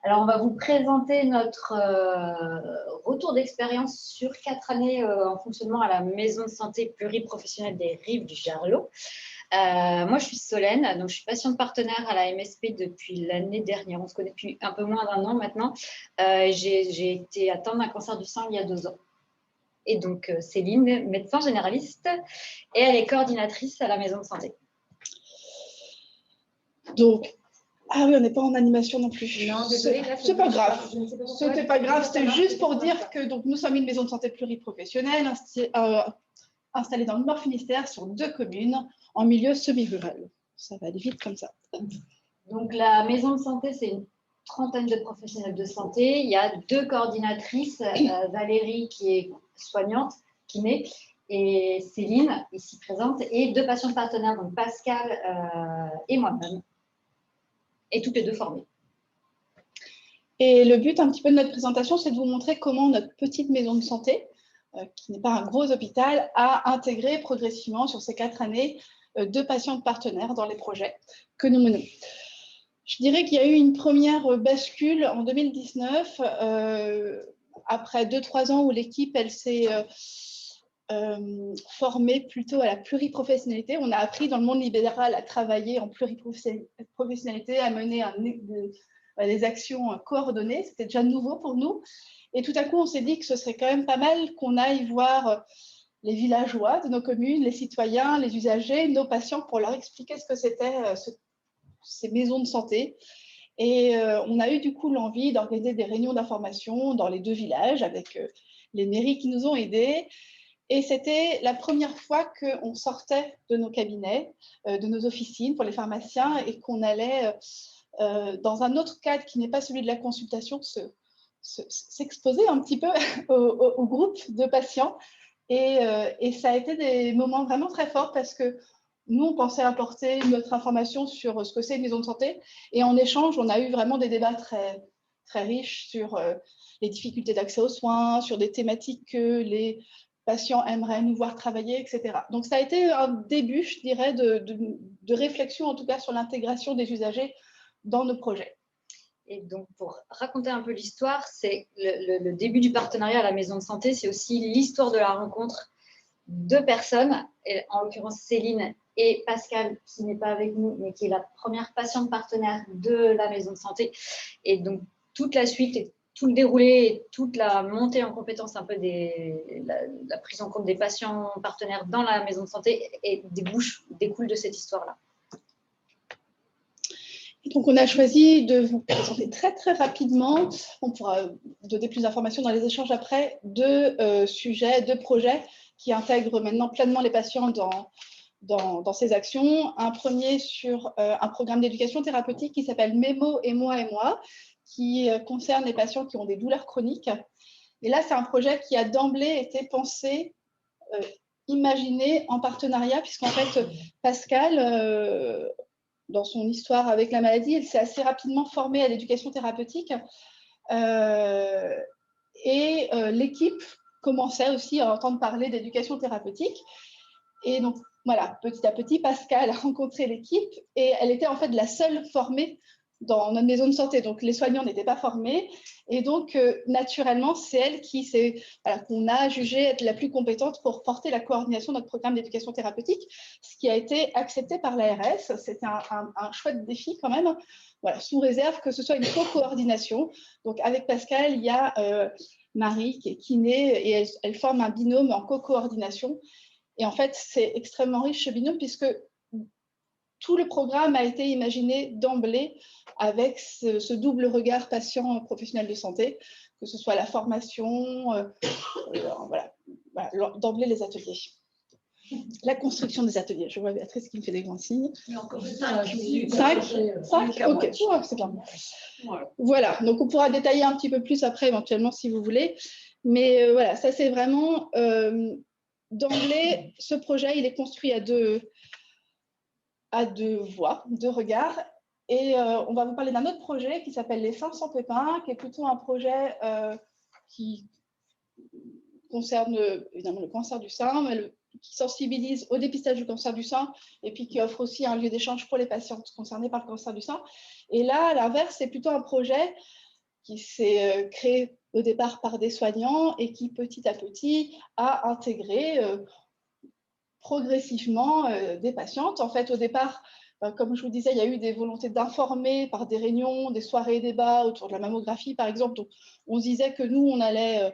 Alors, on va vous présenter notre retour d'expérience sur 4 années en fonctionnement à la maison de santé pluriprofessionnelle des Rives du Jarlot. Moi, je suis Solène, donc je suis patiente partenaire à la MSP depuis l'année dernière. On se connaît depuis un peu moins d'1 an maintenant. J'ai été atteinte d'un cancer du sein il y a 2 ans. Et donc, Céline, médecin généraliste, et elle est coordinatrice à la maison de santé. Donc, ah oui, on n'est pas en animation non plus. Non, désolée. C'est pas grave. C'était pas grave. C'était juste pour dire que donc, nous sommes une maison de santé pluriprofessionnelle installée dans le Nord Finistère sur 2 communes en milieu semi-rural. Ça va aller vite comme ça. Donc, la maison de santé, c'est une trentaine de professionnels de santé. Il y a 2 coordinatrices, Valérie qui est soignante, kiné, et Céline, ici présente, et 2 patients partenaires, donc Pascal et moi-même, et toutes les 2 formées. Et le but un petit peu de notre présentation, c'est de vous montrer comment notre petite maison de santé, qui n'est pas un gros hôpital, a intégré progressivement sur ces 4 années 2 patients partenaires dans les projets que nous menons. Je dirais qu'il y a eu une première bascule en 2019, après 2-3 ans où l'équipe, elle s'est formée plutôt à la pluriprofessionnalité. On a appris dans le monde libéral à travailler en pluriprofessionnalité, à mener des actions coordonnées. C'était déjà nouveau pour nous. Et tout à coup, on s'est dit que ce serait quand même pas mal qu'on aille voir les villageois de nos communes, les citoyens, les usagers, nos patients, pour leur expliquer ce que c'était ces maisons de santé. Et on a eu du coup l'envie d'organiser des réunions d'information dans les 2 villages avec les mairies qui nous ont aidés. Et c'était la première fois qu'on sortait de nos cabinets, de nos officines pour les pharmaciens et qu'on allait dans un autre cadre qui n'est pas celui de la consultation s'exposer un petit peu au groupe de patients. Et ça a été des moments vraiment très forts parce que nous, on pensait apporter notre information sur ce que c'est une maison de santé. Et en échange, on a eu vraiment des débats très, très riches sur les difficultés d'accès aux soins, sur des thématiques que les patients aimeraient nous voir travailler, etc. Donc, ça a été un début, je dirais, de réflexion, en tout cas, sur l'intégration des usagers dans nos projets. Et donc, pour raconter un peu l'histoire, c'est le début du partenariat à la maison de santé, c'est aussi l'histoire de la rencontre de personnes, et en l'occurrence Céline et Pascal, qui n'est pas avec nous, mais qui est la première patiente partenaire de la maison de santé. Et donc, toute la suite, et tout le déroulé, et toute la montée en compétence, un peu la prise en compte des patients partenaires dans la maison de santé, et découle de cette histoire-là. Donc, on a choisi de vous présenter très, très rapidement, on pourra donner plus d'informations dans les échanges après, 2 sujets, 2 projets qui intègrent maintenant pleinement les patients dans ces actions. Un premier sur un programme d'éducation thérapeutique qui s'appelle Mémo et moi, qui concerne les patients qui ont des douleurs chroniques. Et là, c'est un projet qui a d'emblée été pensé, imaginé en partenariat, puisqu'en fait, Pascal, dans son histoire avec la maladie, elle s'est assez rapidement formée à l'éducation thérapeutique. Et l'équipe commençait aussi à entendre parler d'éducation thérapeutique. Et donc, voilà, petit à petit, Pascal a rencontré l'équipe et elle était en fait la seule formée dans notre maison de santé. Donc, les soignants n'étaient pas formés. Et donc, naturellement, c'est elle qu'on a jugée être la plus compétente pour porter la coordination de notre programme d'éducation thérapeutique, ce qui a été accepté par l'ARS. C'était un chouette défi quand même, voilà, sous réserve que ce soit une co-coordination. Donc, avec Pascal, il y a Marie qui est kiné et elle forme un binôme en co-coordination. Et en fait, c'est extrêmement riche ce binôme puisque tout le programme a été imaginé d'emblée avec ce double regard patient professionnel de santé, que ce soit la formation, voilà, d'emblée les ateliers. La construction des ateliers. Je vois Béatrice qui me fait des grands signes. 5, ok, c'est bien. Voilà, donc on pourra détailler un petit peu plus après éventuellement si vous voulez. Mais voilà, ça c'est vraiment d'emblée, ce projet, il est construit à deux voix, 2 regards. Et on va vous parler d'un autre projet qui s'appelle Les Seins sans pépins, qui est plutôt un projet qui concerne évidemment le cancer du sein, mais qui sensibilise au dépistage du cancer du sein et puis qui offre aussi un lieu d'échange pour les patientes concernées par le cancer du sein. Et là, à l'inverse, c'est plutôt un projet qui s'est créé au départ par des soignants et qui petit à petit a intégré progressivement des patientes. En fait, au départ, comme je vous disais, il y a eu des volontés d'informer par des réunions, des soirées et débats autour de la mammographie, par exemple. Donc, on se disait que nous, on allait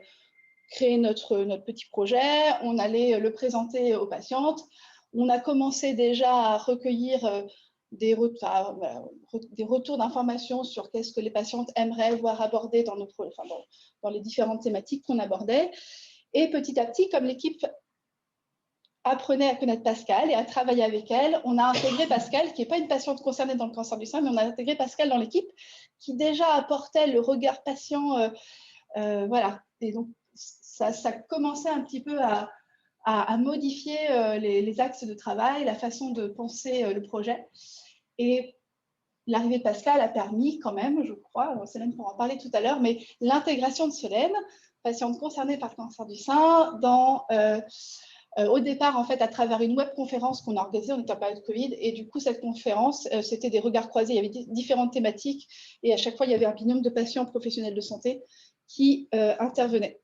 créer notre petit projet, on allait le présenter aux patientes. On a commencé déjà à recueillir des retours d'informations sur qu'est-ce que les patientes aimeraient voir abordé dans les différentes thématiques qu'on abordait. Et petit à petit, comme l'équipe apprenait à connaître Pascale et à travailler avec elle, on a intégré Pascale, qui n'est pas une patiente concernée dans le cancer du sein, mais on a intégré Pascale dans l'équipe, qui déjà apportait le regard patient. Voilà. Et donc, ça commençait un petit peu à modifier les axes de travail, la façon de penser le projet. Et l'arrivée de Pascal a permis quand même, je crois, Solène pourra en parler tout à l'heure, mais l'intégration de Solène, patiente concernée par le cancer du sein, au départ, en fait, à travers une webconférence qu'on a organisée, on était en période Covid, et du coup, cette conférence, c'était des regards croisés, il y avait différentes thématiques, et à chaque fois, il y avait un binôme de patients professionnels de santé qui intervenaient.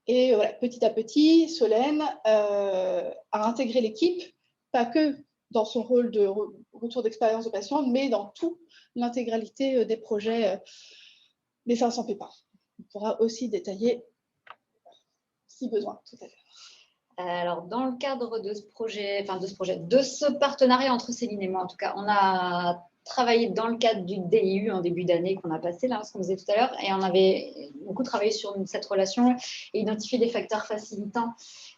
Et voilà, petit à petit, Solène a intégré l'équipe, pas que dans son rôle de retour d'expérience de patient, mais dans toute l'intégralité des projets des 500 pépins. On pourra aussi détailler si besoin tout à l'heure. Alors, dans le cadre de ce partenariat entre Céline et moi, en tout cas, on a travaillé dans le cadre du DIU en début d'année qu'on a passé, là, ce qu'on disait tout à l'heure, et on avait beaucoup travaillé sur cette relation et identifié des facteurs facilitants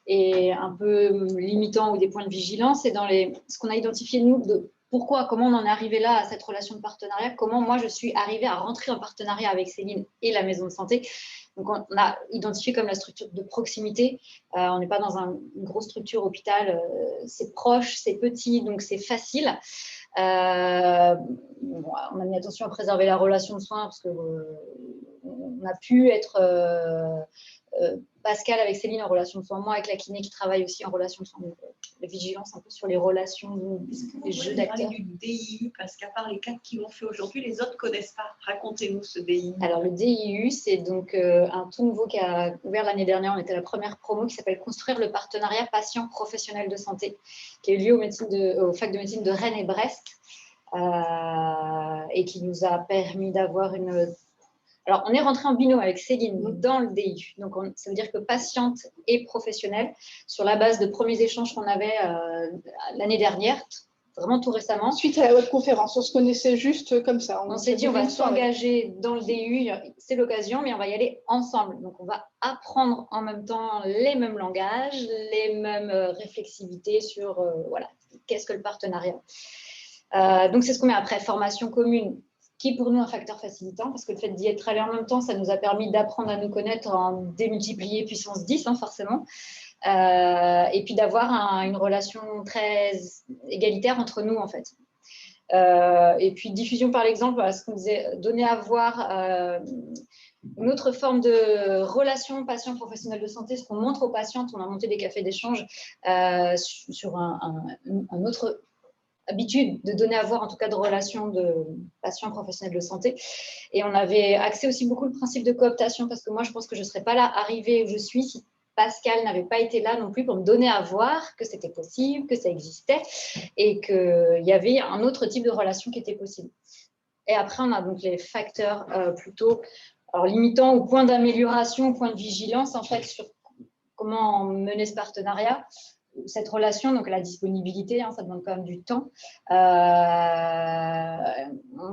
et un peu limitants ou des points de vigilance. Et dans ce qu'on a identifié, nous, de pourquoi, comment on en est arrivé là à cette relation de partenariat, comment moi je suis arrivée à rentrer en partenariat avec Céline et la maison de santé. Donc, on a identifié comme la structure de proximité. On n'est pas dans une grosse structure hôpital. C'est proche, c'est petit, donc c'est facile. On a mis attention à préserver la relation de soins parce qu'on a pu être Pascal avec Céline en relation de soins, moi avec la kiné qui travaille aussi en relation de soins, la vigilance un peu sur les relations, les jeux d'acteurs. Du DIU, parce qu'à part les 4 qui l'ont fait aujourd'hui, les autres ne connaissent pas. Racontez-nous ce DIU. Alors le DIU, c'est donc un tout nouveau qui a ouvert l'année dernière, on était la première promo, qui s'appelle Construire le partenariat patient-professionnel de santé, qui a eu lieu au fac de médecine de Rennes et Brest, et qui nous a permis d'avoir une... Alors, on est rentré en binôme avec Céline dans le DIU. Donc, ça veut dire que patiente et professionnelle, sur la base de premiers échanges qu'on avait l'année dernière, vraiment tout récemment. Suite à la webconférence, on se connaissait juste comme ça. On s'est dit, on va s'engager dans le DIU, c'est l'occasion, mais on va y aller ensemble. Donc, on va apprendre en même temps les mêmes langages, les mêmes réflexivités sur, voilà, qu'est-ce que le partenariat. Donc, c'est ce qu'on met après, formation commune, qui est pour nous un facteur facilitant, parce que le fait d'y être allé en même temps, ça nous a permis d'apprendre à nous connaître en démultiplier puissance 10, forcément, et puis d'avoir une relation très égalitaire entre nous, en fait. Et puis, diffusion par l'exemple, voilà, ce qu'on disait, donner à voir une autre forme de relation patient-professionnel de santé, ce qu'on montre aux patientes. On a monté des cafés d'échange sur un autre habitude de donner à voir, en tout cas de relations de patients professionnels de santé. Et on avait axé aussi beaucoup le principe de cooptation, parce que moi, je pense que je ne serais pas là, arrivée où je suis, si Pascal n'avait pas été là non plus pour me donner à voir que c'était possible, que ça existait, et qu'il y avait un autre type de relation qui était possible. Et après, on a donc les facteurs plutôt limitants ou points d'amélioration, points de vigilance, en fait, sur comment mener ce partenariat. Cette relation, donc la disponibilité, ça demande quand même du temps. On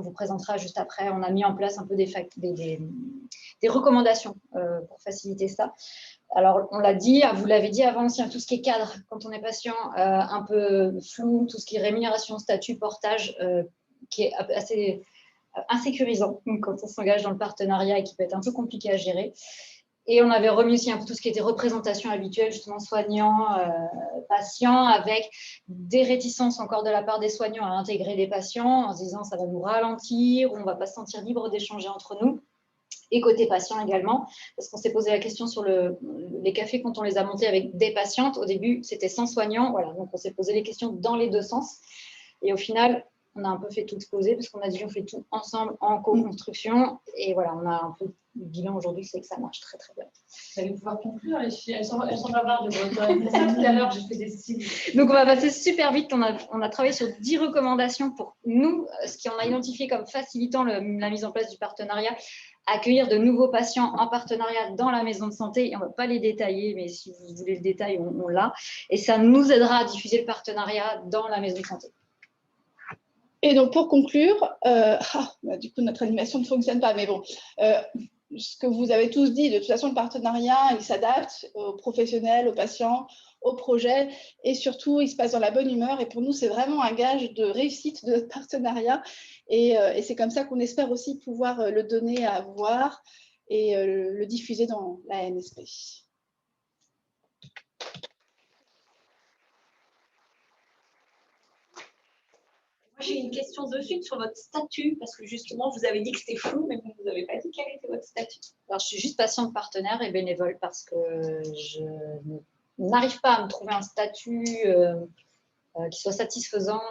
vous présentera juste après. On a mis en place un peu des recommandations pour faciliter ça. Alors, on l'a dit, vous l'avez dit avant aussi, tout ce qui est cadre, quand on est patient, un peu flou, tout ce qui est rémunération, statut, portage, qui est assez insécurisant quand on s'engage dans le partenariat et qui peut être un peu compliqué à gérer. Et on avait remis aussi un peu tout ce qui était représentation habituelle, justement soignants, patients, avec des réticences encore de la part des soignants à intégrer des patients en se disant ça va nous ralentir, on ne va pas se sentir libre d'échanger entre nous. Et côté patient également, parce qu'on s'est posé la question sur les cafés quand on les a montés avec des patientes. Au début, c'était sans soignants, voilà, donc on s'est posé les questions dans les deux sens. Et au final, on a un peu fait tout exploser parce qu'on a dit on fait tout ensemble en co-construction. Et voilà, on a un peu le bilan aujourd'hui, c'est que ça marche très très bien. Vous allez pouvoir conclure, les filles. Elles sont bavardes. Tout à l'heure, j'ai fait des styles. Donc, on va passer super vite. On a travaillé sur 10 recommandations pour nous, ce qu'on a identifié comme facilitant la mise en place du partenariat, accueillir de nouveaux patients en partenariat dans la maison de santé. Et on ne va pas les détailler, mais si vous voulez le détail, on l'a. Et ça nous aidera à diffuser le partenariat dans la maison de santé. Et donc, pour conclure, du coup, notre animation ne fonctionne pas, mais bon, ce que vous avez tous dit, de toute façon, le partenariat, il s'adapte aux professionnels, aux patients, aux projets, et surtout, il se passe dans la bonne humeur. Et pour nous, c'est vraiment un gage de réussite de notre partenariat. Et c'est comme ça qu'on espère aussi pouvoir le donner à voir et le diffuser dans la NSP. J'ai une question de suite sur votre statut, parce que justement, vous avez dit que c'était flou, mais vous n'avez pas dit quel était votre statut. Alors, je suis juste patiente partenaire et bénévole parce que je n'arrive pas à me trouver un statut qui soit satisfaisant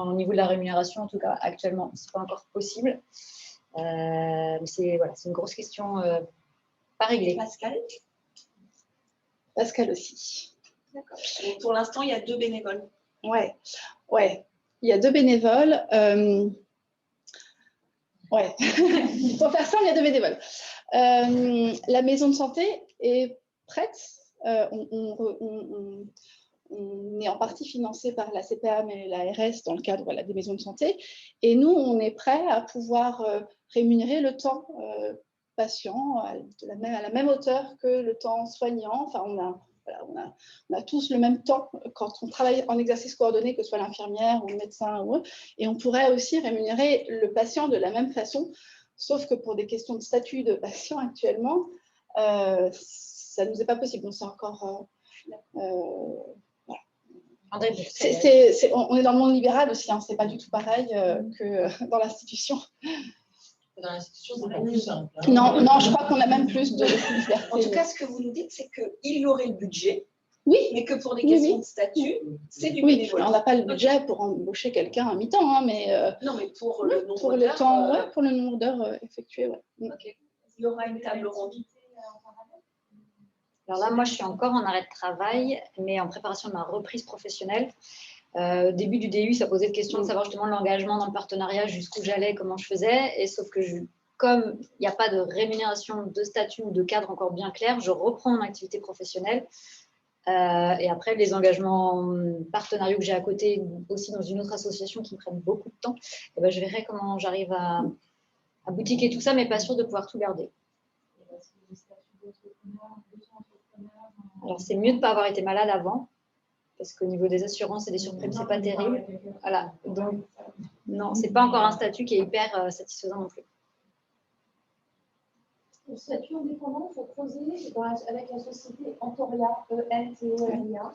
au niveau de la rémunération, en tout cas actuellement. Ce n'est pas encore possible. Mais c'est une grosse question pas réglée. Pascal aussi. D'accord. Pour l'instant, il y a 2 bénévoles. Ouais. Il y a 2 bénévoles. Pour faire ça, il y a 2 bénévoles. La maison de santé est prête. On est en partie financé par la CPAM et la RS dans le cadre des maisons de santé. Et nous, on est prêt à pouvoir rémunérer le temps patient à la même hauteur que le temps soignant. Enfin, on a tous le même temps quand on travaille en exercice coordonné, que ce soit l'infirmière ou le médecin, et on pourrait aussi rémunérer le patient de la même façon, sauf que pour des questions de statut de patient actuellement, ça ne nous est pas possible. Donc, c'est encore... André, on est dans le monde libéral aussi, hein, c'est pas du tout pareil que dans l'institution. Dans l'institution, c'est pas plus simple. Hein. Non, je crois qu'on a même plus de liberté. En tout cas, ce que vous nous dites, c'est qu'il y aurait le budget, oui, mais que pour des questions de statut, c'est du bénévolat. On n'a pas le budget pour embaucher quelqu'un à mi-temps, hein, mais non, mais pour le nombre pour le temps, pour le nombre d'heures effectuées. Ouais. Okay. Il y aura une table ronde. Alors là, moi, je suis encore en arrêt de travail, mais en préparation de ma reprise professionnelle. Au début du DU, ça posait de questions de savoir justement l'engagement dans le partenariat, jusqu'où j'allais, comment je faisais. Et sauf que comme il n'y a pas de rémunération, de statut ou de cadre encore bien clair, je reprends mon activité professionnelle. Et après, les engagements partenariaux que j'ai à côté, aussi dans une autre association qui me prennent beaucoup de temps, et ben, je verrai comment j'arrive à boutiquer tout ça, mais pas sûr de pouvoir tout garder. Alors, c'est mieux de ne pas avoir été malade avant, parce qu'au niveau des assurances et des surprimes, c'est pas terrible. Voilà. Donc, non, c'est pas encore un statut qui est hyper satisfaisant non plus. Le statut indépendant, il faut creuser avec la société Antoria, ENTORIA.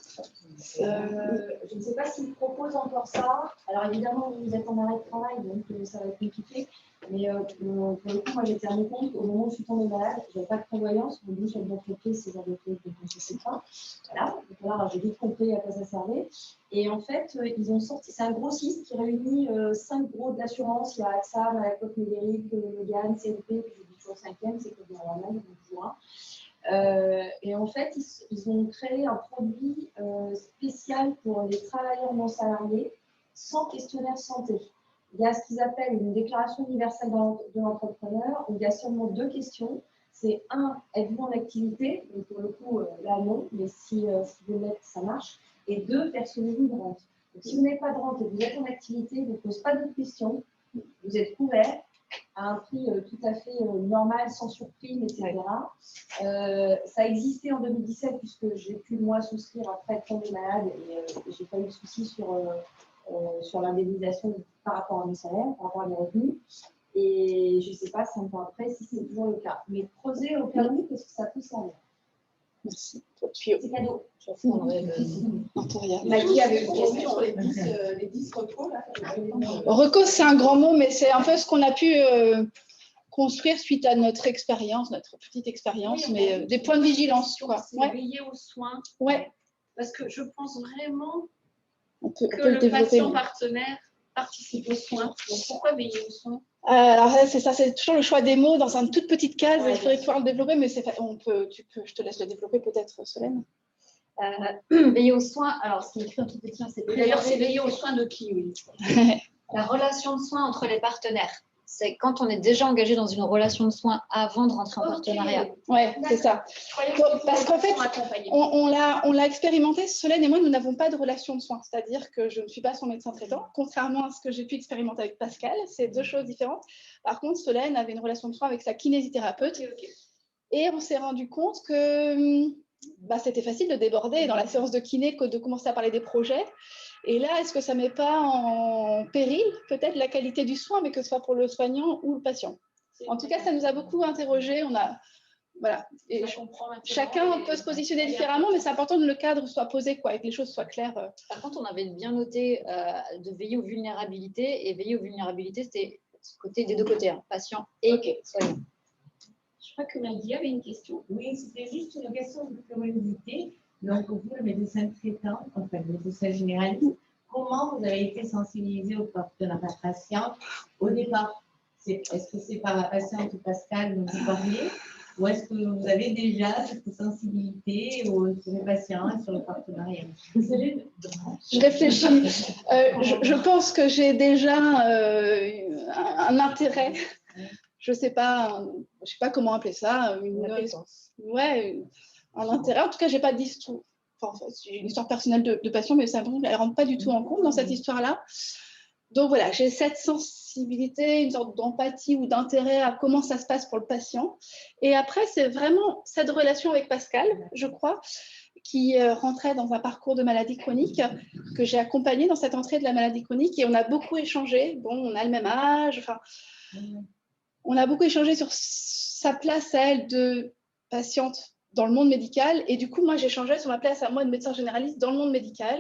Je ne sais pas s'ils proposent encore ça. Alors évidemment, vous êtes en arrêt de travail, donc ça va être compliqué. Mais pour le coup, moi, j'ai été rendu compte qu'au moment où je suis tombée malade, je n'avais pas de prévoyance. Au début, chef d'entreprise, c'est genre de choses dont je ne sais pas. Voilà. Donc là, j'ai vite compris à quoi ça servait. Et en fait, ils ont sorti, c'est un grossiste qui réunit 5 gros de l'assurance. Il y a AXA, Malakoff, Médéric, Megan, CNP, puis je dis toujours 5e, c'est que bien la même, et en fait, ils ont créé un produit spécial pour les travailleurs non salariés sans questionnaire santé. Il y a ce qu'ils appellent une déclaration universelle de l'entrepreneur où il y a seulement 2 questions. C'est 1, êtes-vous en activité? Donc pour le coup, là non, mais si vous l'êtes, ça marche. Et 2, percevez-vous une rente? Donc, si vous n'avez pas de rente et que vous êtes en activité, vous ne posez pas d'autres questions, vous êtes couvert à un prix tout à fait normal, sans surprise, etc. Ça existait en 2017 puisque j'ai pu moi souscrire après tomber malade et j'ai pas eu de soucis sur l'indemnisation par rapport à mes salaires, par rapport à mes revenus. Et je ne sais pas si après si c'est toujours le cas. Mais creusez au cas où parce que ça peut servir. Merci. C'est cadeau. Maggie avait une question sur les 10 recos. Recos, c'est un grand mot, mais c'est un peu ce qu'on a pu construire suite à notre expérience, notre petite expérience, oui, mais des points de vigilance. Veiller aux soins. Ouais. Parce que je pense vraiment on peut le patient partenaire participe aux soins. Donc, pourquoi veiller aux soins? Alors c'est ça, c'est toujours le choix des mots dans une toute petite case. Il faudrait pouvoir le développer, mais je te laisse le développer peut-être, Solène. Veiller aux soins, alors ce qui est écrit en tout petit, c'est D'ailleurs, c'est veiller aux soins de qui, oui. La relation de soins entre les partenaires. C'est quand on est déjà engagé dans une relation de soins avant de rentrer en partenariat. Oui, c'est ça. Parce qu'en fait, on l'a expérimenté, Solène et moi, nous n'avons pas de relation de soins. C'est-à-dire que je ne suis pas son médecin traitant, contrairement à ce que j'ai pu expérimenter avec Pascal. C'est deux choses différentes. Par contre, Solène avait une relation de soins avec sa kinésithérapeute. Et on s'est rendu compte que c'était facile de déborder dans la séance de kiné que de commencer à parler des projets. Et là, est-ce que ça ne met pas en péril peut-être la qualité du soin, mais que ce soit pour le soignant ou le patient? En tout cas, ça nous a beaucoup interrogés. Voilà. Et chacun peut se positionner différemment, mais c'est important que le cadre soit posé, et que les choses soient claires. Par contre, on avait bien noté de veiller aux vulnérabilités. Et veiller aux vulnérabilités, c'était des deux côtés, patient et soignant. Je crois que Nadia avait une question. Oui, c'était juste une question de curiosité. Donc, vous, le médecin traitant, enfin, le médecin généraliste, comment vous avez été sensibilisé au partenariat patient au départ? Est-ce que c'est par la patiente Pascal dont vous parliez, ou est-ce que vous avez déjà cette sensibilité sur les patients et sur le partenariat? Je réfléchis. Je pense que j'ai déjà un intérêt. Je ne sais pas comment appeler ça. Un intérêt. En tout cas, je n'ai pas d'histoire. J'ai une histoire personnelle de patient, mais ça ne rentre pas du tout en compte dans cette histoire-là. Donc voilà, j'ai cette sensibilité, une sorte d'empathie ou d'intérêt à comment ça se passe pour le patient. Et après, c'est vraiment cette relation avec Pascal, je crois, qui rentrait dans un parcours de maladie chronique, que j'ai accompagné dans cette entrée de la maladie chronique. Et on a beaucoup échangé. Bon, on a le même âge. On a beaucoup échangé sur sa place à elle de patiente dans le monde médical. Et du coup, moi, j'échangeais sur ma place à moi de médecin généraliste dans le monde médical.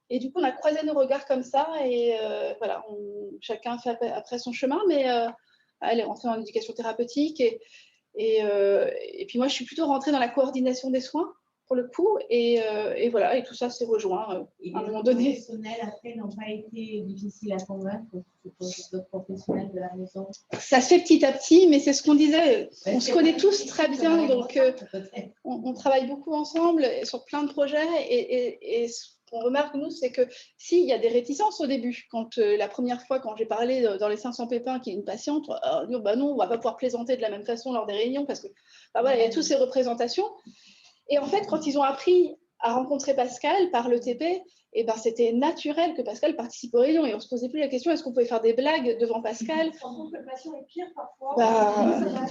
Et du coup, on a croisé nos regards comme ça. Et voilà, chacun fait après son chemin. Mais elle est rentrée en éducation thérapeutique. Et puis moi, je suis plutôt rentrée dans la coordination des soins, pour le coup. Et voilà, et tout ça s'est rejoint à un moment donné. Les professionnels, après, n'ont pas été difficiles à convaincre, d'autres professionnels de la maison? Ça se fait petit à petit, mais c'est ce qu'on disait. On se connaît tous très bien, donc on travaille beaucoup ensemble sur plein de projets. Et ce qu'on remarque, nous, c'est que s'il y a des réticences au début, quand la première fois, quand j'ai parlé dans les 500 pépins, qui est une patiente, non, on ne va pas pouvoir plaisanter de la même façon lors des réunions, parce que il y a toutes ces représentations. Et en fait, quand ils ont appris à rencontrer Pascal par l'ETP, c'était naturel que Pascal participe aux réunions. Et on ne se posait plus la question, est-ce qu'on pouvait faire des blagues devant Pascal? Je trouve que le patient est pire parfois.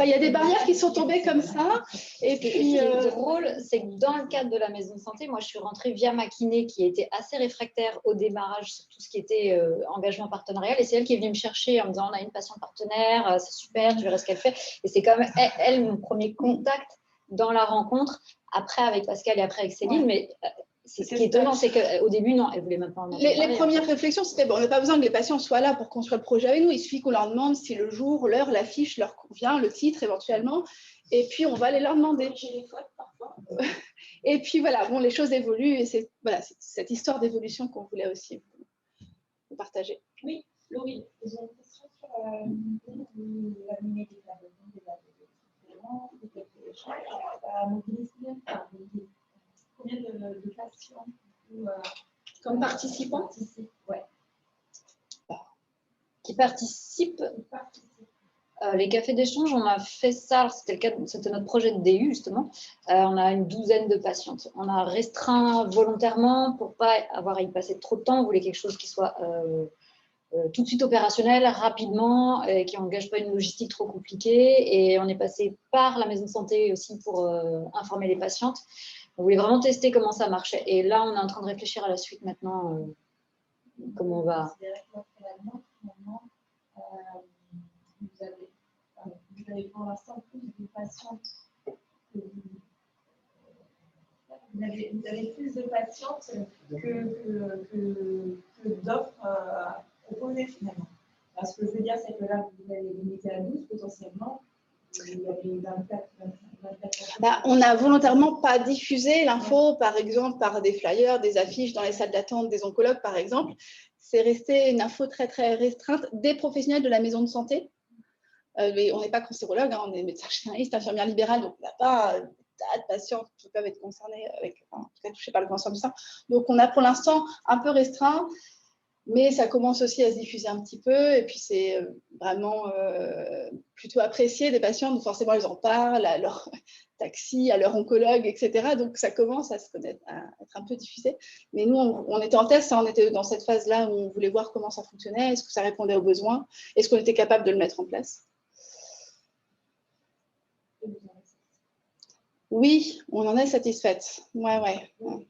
Il y a des barrières qui sont tombées comme ça. Et puis, ce qui est drôle, c'est que dans le cadre de la maison de santé, moi, je suis rentrée via ma kiné qui était assez réfractaire au démarrage sur tout ce qui était engagement partenarial. Et c'est elle qui est venue me chercher en me disant, on a une patiente partenaire, c'est super, tu verras ce qu'elle fait. Et c'est quand même elle, mon premier contact dans la rencontre, après avec Pascal et après avec Céline. Mais ce qui est étonnant, c'est qu'au début, non, elle ne voulait même pas en entendre parler. Les premières réflexions, c'était on n'a pas besoin que les patients soient là pour construire le projet avec nous. Il suffit qu'on leur demande si le jour, l'heure, l'affiche leur convient, le titre éventuellement. Et puis, on va aller leur demander. J'ai les fautes parfois. Et puis, voilà, les choses évoluent. Et c'est cette histoire d'évolution qu'on voulait aussi vous partager. Oui, Laurie. J'ai une question sur l'avenir médical. Combien de patients Comme participants? Qui participent. Les cafés d'échange, on a fait ça, c'était notre projet de DU justement. On a une douzaine de patientes. On a restreint volontairement pour ne pas avoir à y passer trop de temps. On voulait quelque chose qui soit tout de suite opérationnel, rapidement, qui n'engage pas une logistique trop compliquée. Et on est passé par la maison de santé aussi pour informer les patientes. On voulait vraiment tester comment ça marchait. Et là, on est en train de réfléchir à la suite maintenant, comment on va… Vous avez pour l'instant plus de patientes que vous avez plus de patientes que d'offres proposées finalement. Alors, ce que je veux dire, c'est que là, vous allez limiter à 12 potentiellement. Il y avait 24. On n'a volontairement pas diffusé l'info, par exemple, par des flyers, des affiches dans les salles d'attente des oncologues, par exemple. c'est resté une info très, très restreinte des professionnels de la maison de santé. Mais on n'est pas cancérologue, hein, on est médecin généraliste, infirmière libérale, donc on n'a pas des tas de patients qui peuvent être concernés en tout cas touchés par le cancer du sein. Donc on a pour l'instant un peu restreint, mais ça commence aussi à se diffuser un petit peu, et puis c'est vraiment plutôt apprécié des patients, donc forcément ils en parlent à leur taxi, à leur oncologue, etc. Donc ça commence à se connaître, à être un peu diffusé. Mais nous, on était en test, on était dans cette phase-là où on voulait voir comment ça fonctionnait, est-ce que ça répondait aux besoins, est-ce qu'on était capable de le mettre en place. Oui, on en est satisfaite. Ouais. Non.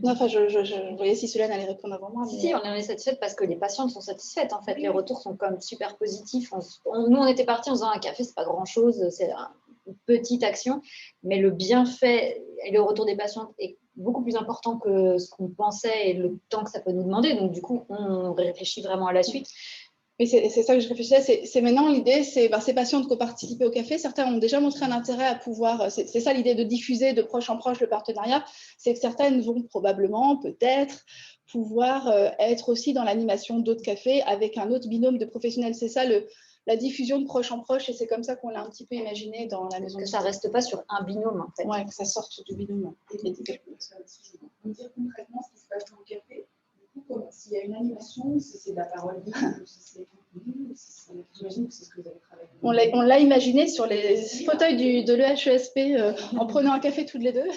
Enfin, je voyais si Solène allait répondre avant moi. Mais... Si, on en est satisfaite parce que les patientes sont satisfaites. En fait, les retours sont quand même super positifs. Nous, on était partis en faisant un café, c'est pas grand-chose, c'est une petite action, mais le bienfait et le retour des patientes est beaucoup plus important que ce qu'on pensait et le temps que ça peut nous demander. Donc, du coup, on réfléchit vraiment à la suite. Mais c'est ça que je réfléchissais, c'est maintenant l'idée, c'est ces patientes qui ont participé au café, certains ont déjà montré un intérêt à pouvoir, c'est ça l'idée de diffuser de proche en proche le partenariat, c'est que certaines vont probablement, peut-être, pouvoir être aussi dans l'animation d'autres cafés avec un autre binôme de professionnels. C'est ça la diffusion de proche en proche, et c'est comme ça qu'on l'a un petit peu imaginé dans la maison. Que ça ne reste pas sur un binôme, en fait. Ouais, que ça sorte du binôme. On peut dire concrètement ce qui se passe dans le café. S'il y a une animation, si c'est de la parole libre, si c'est j'imagine que c'est ce que vous avez travaillé. On l'a imaginé sur les fauteuils de l'EHESP en prenant un café toutes les deux.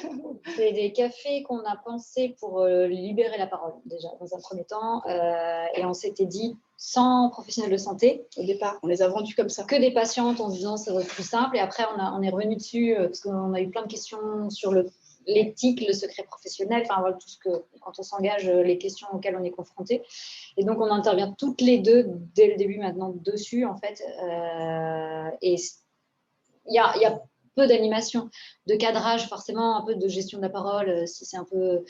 C'est des cafés qu'on a pensé pour libérer la parole, déjà, dans un premier temps. Et on s'était dit, sans professionnels de santé. Au départ, on les a vendus comme ça. Que des patientes en se disant ça va être plus simple. Et après, on est revenu dessus parce qu'on a eu plein de questions sur l'éthique, le secret professionnel, enfin voilà, tout ce que, quand on s'engage, les questions auxquelles on est confronté. Et donc, on intervient toutes les deux, dès le début maintenant, dessus, en fait. Et il y a peu d'animation, de cadrage, forcément, un peu de gestion de la parole, si c'est un peu...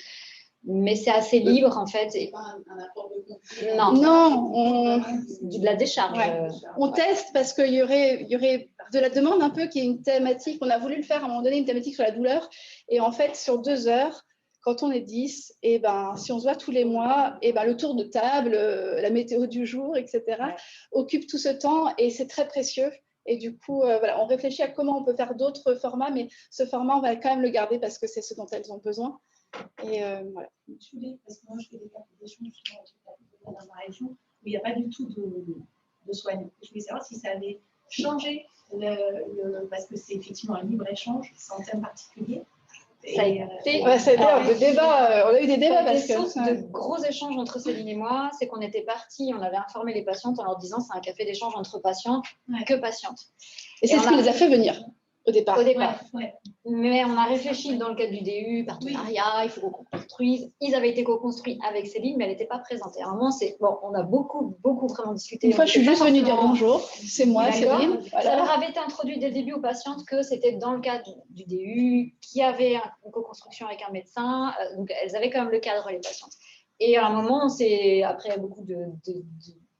Mais c'est assez libre, en fait. Et... Pas un apport de contenu. Non, de la décharge. Ouais. On teste parce qu'il y aurait de la demande un peu qui est une thématique. On a voulu le faire à un moment donné, une thématique sur la douleur. Et en fait, sur 2 heures, quand on est 10, et ben, si on se voit tous les mois, et ben, le tour de table, la météo du jour, etc., occupe tout ce temps et c'est très précieux. Et du coup, voilà, on réfléchit à comment on peut faire d'autres formats, mais ce format, on va quand même le garder parce que c'est ce dont elles ont besoin. Et voilà. Parce que moi, je fais des cartes d'échange dans ma région où il n'y a pas du tout de soignants. Je voulais savoir si ça avait changé, parce que c'est effectivement un libre-échange sans thème particulier. Ça a été on a eu des débats parce que de gros échanges entre Céline et moi. C'est qu'on était partis, on avait informé les patientes en leur disant c'est un café d'échange entre patientes, que patientes. Et c'est ce qui les a fait venir au départ. Ouais. Mais on a réfléchi dans le cadre du DU, partenariat, il faut qu'on construise. Ils avaient été co-construits avec Céline, mais elle n'était pas présente. Et à un moment, on a beaucoup vraiment discuté. Une fois, je suis juste venue dire bonjour, c'est moi, Céline. Voilà. Ça leur avait été introduit dès le début aux patientes que c'était dans le cadre du DU, qui avait une co-construction avec un médecin. Donc, elles avaient quand même le cadre, les patientes. Et à un moment, après beaucoup de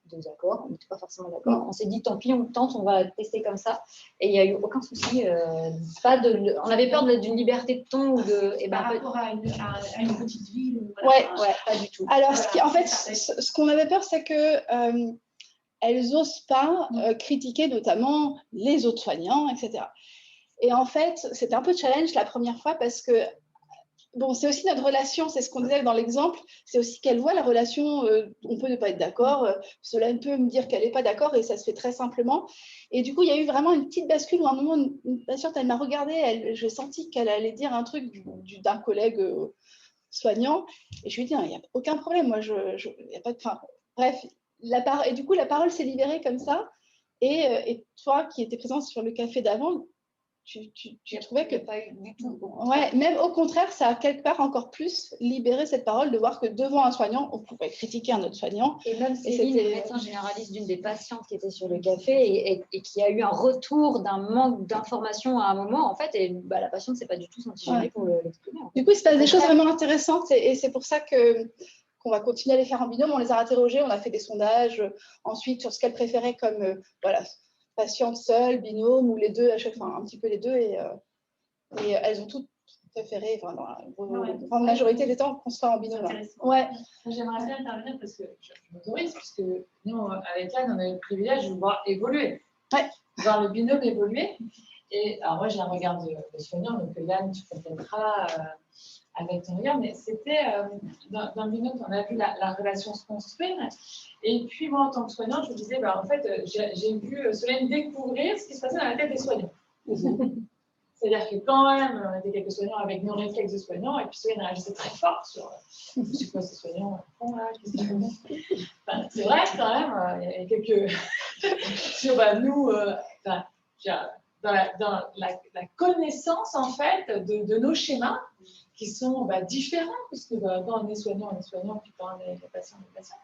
désaccords, on n'était pas forcément d'accord. On s'est dit, tant pis, on tente, on va tester comme ça. Et il n'y a eu aucun souci. On avait peur d'une liberté de ton ou de... Par rapport à une petite ville. Ouais, pas du tout. Alors, ce qu'on avait peur, c'est que elles n'osent pas critiquer notamment les autres soignants, etc. Et en fait, c'était un peu challenge la première fois parce que bon, c'est aussi notre relation, c'est ce qu'on disait dans l'exemple, c'est aussi qu'elle voit la relation, on peut ne pas être d'accord, Solène peut me dire qu'elle n'est pas d'accord et ça se fait très simplement. Et du coup, il y a eu vraiment une petite bascule où à un moment, une patiente, elle m'a regardée, j'ai senti qu'elle allait dire un truc d'un collègue soignant et je lui ai dit, il n'y a aucun problème, moi, y a pas de... Enfin, bref, et du coup, la parole s'est libérée comme ça et toi qui étais présente sur le café d'avant, tu trouvais que pas eu du tout. Ouais, même au contraire, ça a quelque part encore plus libéré cette parole de voir que devant un soignant, on pouvait critiquer un autre soignant. Et même Céline, le médecin généraliste d'une des patientes qui était sur le café et qui a eu un retour d'un manque d'information à un moment, en fait, et la patiente ne s'est pas du tout sentie gênée pour l'exprimer. En fait. Du coup, il se passe des choses vraiment intéressantes et c'est pour ça qu'on va continuer à les faire en binôme. On les a interrogées, on a fait des sondages ensuite sur ce qu'elles préféraient comme patiente seule, binôme ou les deux, à chaque fois un petit peu les deux et elles ont toutes préféré, enfin, dans la grande majorité des temps, qu'on soit en binôme. Ouais. J'aimerais bien intervenir parce que je m'autorise, puisque nous, avec Anne, on a eu le privilège de voir évoluer. Ouais. Voir le binôme évoluer. Et alors, moi, j'ai un regard de soignant, donc Yann, tu compléteras avec ton regard, mais c'était dans le binôme, on a vu la relation se construire. Et puis, moi, en tant que soignante, je me disais, en fait, j'ai vu Solène découvrir ce qui se passait dans la tête des soignants. C'est-à-dire que quand même, on était quelques soignants avec nos réflexes de soignants, et puis Solène réagissait très fort sur c'est quoi ces soignants là, enfin, c'est vrai quand même, il y a quelques sur nous, dans la connaissance en fait de nos schémas qui sont différents, puisque quand on est soignant, puis quand on est patient, on est patient.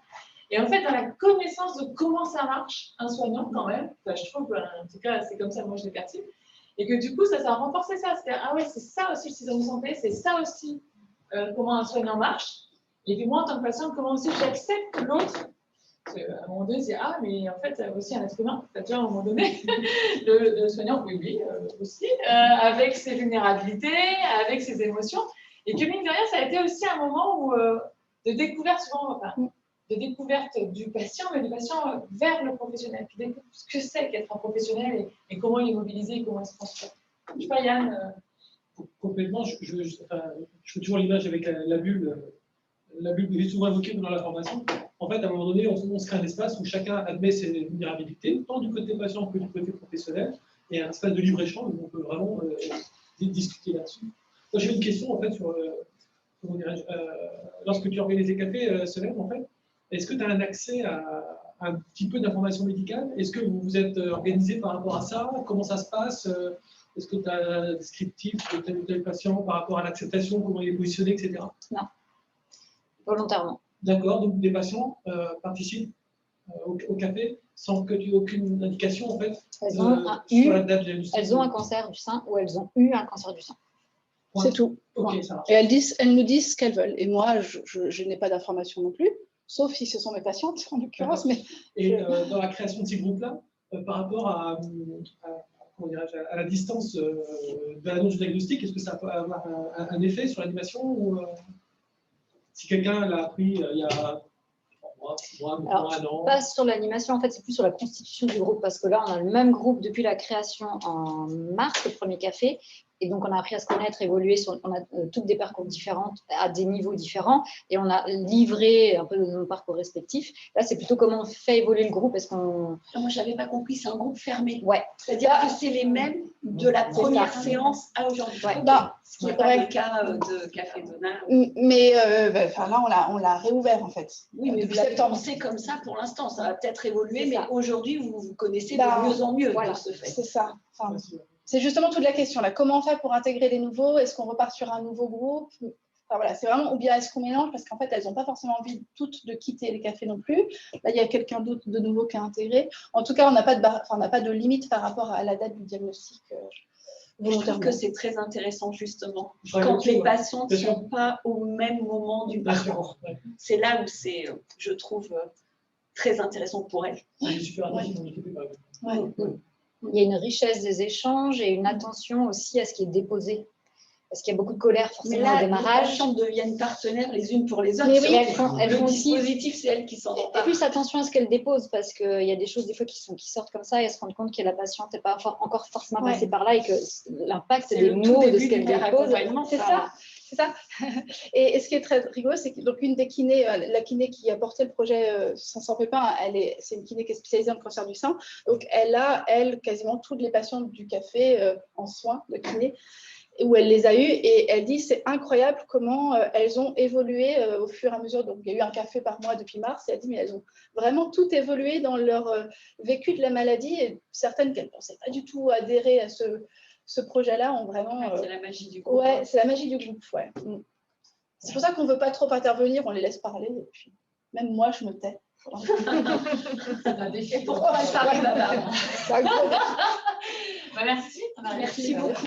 Et en fait, dans la connaissance de comment ça marche, un soignant quand même, je trouve, en tout cas, c'est comme ça, moi je l'ai perçu. Et que du coup, ça a renforcé ça. C'est-à-dire, ah ouais, c'est ça aussi le système de santé, c'est ça aussi comment un soignant marche. Et puis moi, en tant que patient, comment aussi j'accepte que l'autre, à un moment donné, c'est ah, mais en fait, aussi un être humain, tu vois, à un moment donné, le soignant, oui, aussi, avec ses vulnérabilités, avec ses émotions. Et que mine de rien, ça a été aussi un moment où, de découverte, souvent, de découverte du patient, mais du patient vers le professionnel, puis découvrir ce que c'est qu'être un professionnel et comment il est mobilisé et comment il se transforme. Je ne sais pas, Yann. Complètement, je fais toujours l'image avec la bulle. La bulle que j'ai souvent évoquée pendant la formation. En fait, à un moment donné, on se crée un espace où chacun admet ses vulnérabilités, tant du côté patient que du côté professionnel, et un espace de libre-échange où on peut vraiment discuter là-dessus. Moi, j'ai une question, en fait, sur, lorsque tu organises les cafés, Solène, en fait, est-ce que tu as un accès à un petit peu d'informations médicales? Est-ce que vous vous êtes organisé par rapport à ça? Comment ça se passe? Est-ce que tu as un descriptif de tel ou tel patient par rapport à l'acceptation, comment il est positionné, etc.? Non, volontairement. D'accord, donc des patients participent au café sans que tu aies aucune indication, en fait, sur la date diagnostique. Elles ont un cancer du sein ou elles ont eu un cancer du sein. C'est tout. Okay, ça marche. Et elles nous disent ce qu'elles veulent. Et moi, je n'ai pas d'informations non plus, sauf si ce sont mes patientes, en l'occurrence. Mais et dans la création de ces groupes-là, par rapport à la distance de l'annonce du diagnostic, est-ce que ça peut avoir un effet sur l'animation ou si quelqu'un l'a appris il y a 6 mois, 1 an? Pas sur l'animation, en fait, c'est plus sur la constitution du groupe, parce que là, on a le même groupe depuis la création en mars, le premier café. Et donc, on a appris à se connaître, évoluer, on a toutes des parcours différents, à des niveaux différents, et on a livré un peu nos parcours respectifs. Là, c'est plutôt comment on fait évoluer le groupe. Moi, je n'avais pas compris, c'est un groupe fermé. Ouais. C'est-à-dire que c'est les mêmes de la première séance à aujourd'hui. Ouais. Ce qui n'est pas le cas de Café Donna. Mais là, on l'a réouvert, en fait. Oui, mais vous avez pensé comme ça pour l'instant. Ça va peut-être évoluer, mais aujourd'hui, vous connaissez de mieux en mieux de ce fait. C'est ça. C'est justement toute la question là. Comment on fait pour intégrer les nouveaux? Est-ce qu'on repart sur un nouveau groupe? Voilà, c'est vraiment, ou bien est-ce qu'on mélange? Parce qu'en fait, elles n'ont pas forcément envie toutes de quitter les cafés non plus. Là, il y a quelqu'un d'autre de nouveau qui a intégré. En tout cas, on n'a pas de limite par rapport à la date du diagnostic. Je trouve que c'est très intéressant justement quand les patients ne sont pas au même moment du parcours. C'est là où c'est, je trouve, très intéressant pour elles. C'est super intéressant. Il y a une richesse des échanges et une attention aussi à ce qui est déposé. Parce qu'il y a beaucoup de colère forcément au démarrage. Les patients deviennent partenaires les unes pour les autres. Mais oui, elles font aussi. Dispositif, c'est elles qui s'en vont. Et plus attention à ce qu'elles déposent, parce qu'il y a des choses des fois qui sortent comme ça et elles se rendent compte que la patiente n'est pas encore forcément passée par là et que l'impact des mots de ce qu'elle dépose. C'est ça. C'est ça. Et ce qui est très rigolo, c'est que donc une des kinés, la kiné qui a porté le projet Sans Pépin, c'est une kiné qui est spécialisée en cancer du sein. Donc elle a, quasiment toutes les patientes du café en soins de kiné, où elle les a eues, et elle dit c'est incroyable comment elles ont évolué au fur et à mesure. Donc il y a eu un café par mois depuis mars, et elle dit mais elles ont vraiment tout évolué dans leur vécu de la maladie, et certaines qu'elles ne pensaient pas du tout adhérer à ce projet-là ont vraiment... c'est la magie du groupe. Ouais, c'est la magie du groupe, ouais. C'est pour ça qu'on ne veut pas trop intervenir, on les laisse parler, et puis même moi, je me tais. C'est un défi. Et pourquoi elle parle là-bas? Merci. Merci beaucoup.